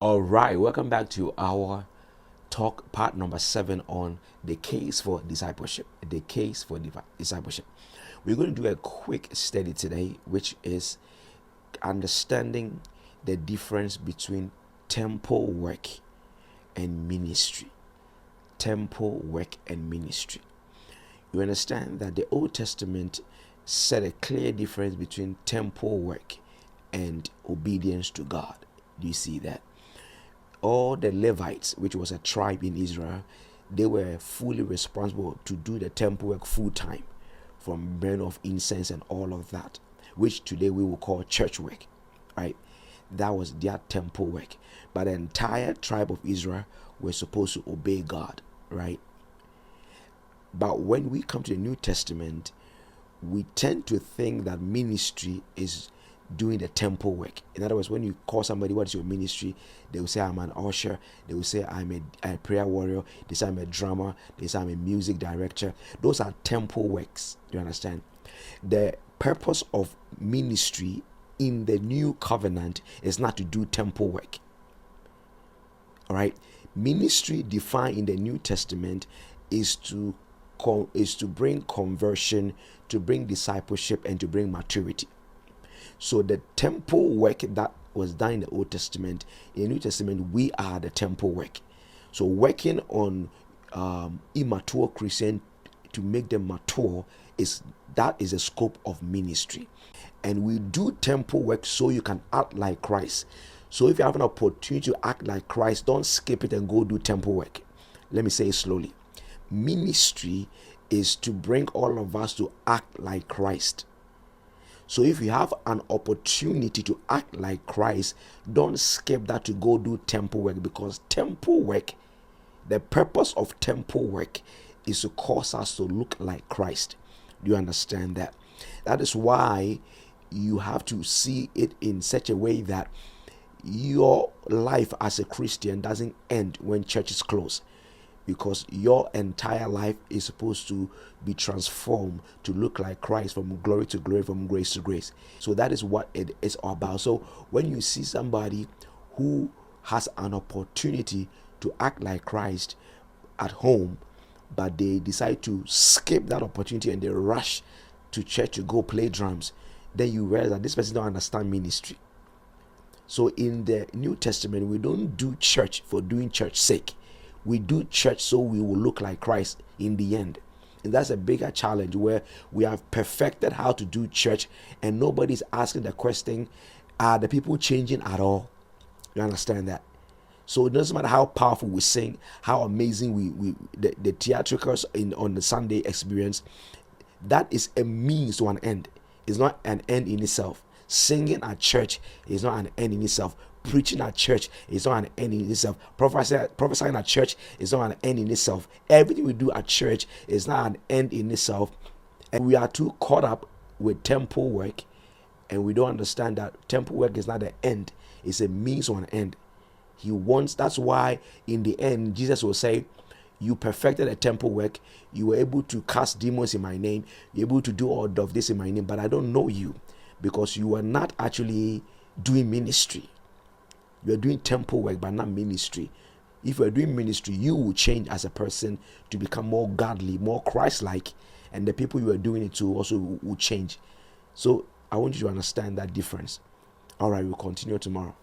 All right, welcome back to our talk part number 7 on the case for discipleship. The case for discipleship. We're going to do a quick study today, which is understanding the difference between temple work and ministry. Temple work and ministry. You understand that the Old Testament set a clear difference between temple work and obedience to God. Do you see that? All the Levites, which was a tribe in Israel, they were fully responsible to do the temple work full time, from burn of incense and all of that, which today we will call church work, right? That was their temple work. But the entire tribe of Israel were supposed to obey God, right? But when we come to the New Testament, we tend to think that ministry is doing the temple work. In other words, when you call somebody, what is your ministry? They will say, I'm an usher. They will say, I'm a prayer warrior. They say, I'm a drummer. They say, I'm a music director. Those are temple works. Do you understand? The purpose of ministry in the new covenant is not to do temple work. All right? Ministry defined in the New Testament is to bring conversion, to bring discipleship, and to bring maturity. So the temple work that was done in the Old Testament, in the New Testament, we are the temple work. So working on immature Christians to make them mature is the scope of ministry. And we do temple work so you can act like Christ. So if you have an opportunity to act like Christ, don't skip it and go do temple work. Let me say it slowly. Ministry is to bring all of us to act like Christ. So if you have an opportunity to act like Christ, don't skip that to go do temple work, because temple work, the purpose of temple work is to cause us to look like Christ. Do you understand that? That is why you have to see it in such a way that your life as a Christian doesn't end when church is closed, because your entire life is supposed to be transformed to look like Christ, from glory to glory, from grace to grace. So that is what it is all about. So when you see somebody who has an opportunity to act like Christ at home, but they decide to skip that opportunity and they rush to church to go play drums, then you realize that this person don't understand ministry. So in the New Testament, we don't do church for doing church sake. We do church so we will look like Christ in the end. And that's a bigger challenge, where we have perfected how to do church and nobody's asking the question, are the people changing at all? You understand that? So it doesn't matter how powerful we sing, how amazing the theatricals on the Sunday experience. That is a means to an end. It's not an end in itself. Singing at church is not an end in itself. Preaching at church is not an end in itself. Prophesying at church is not an end in itself. Everything we do at church is not an end in itself. And we are too caught up with temple work, and we don't understand that temple work is not the end. It's a means to an end. That's why in the end, Jesus will say, you perfected a temple work. You were able to cast demons in my name. You're able to do all of this in my name, but I don't know you, because you are not actually doing ministry. You are doing temple work, but not ministry. If you are doing ministry, you will change as a person to become more godly, more Christ-like, and the people you are doing it to also will change. So I want you to understand that difference. All right, we'll continue tomorrow.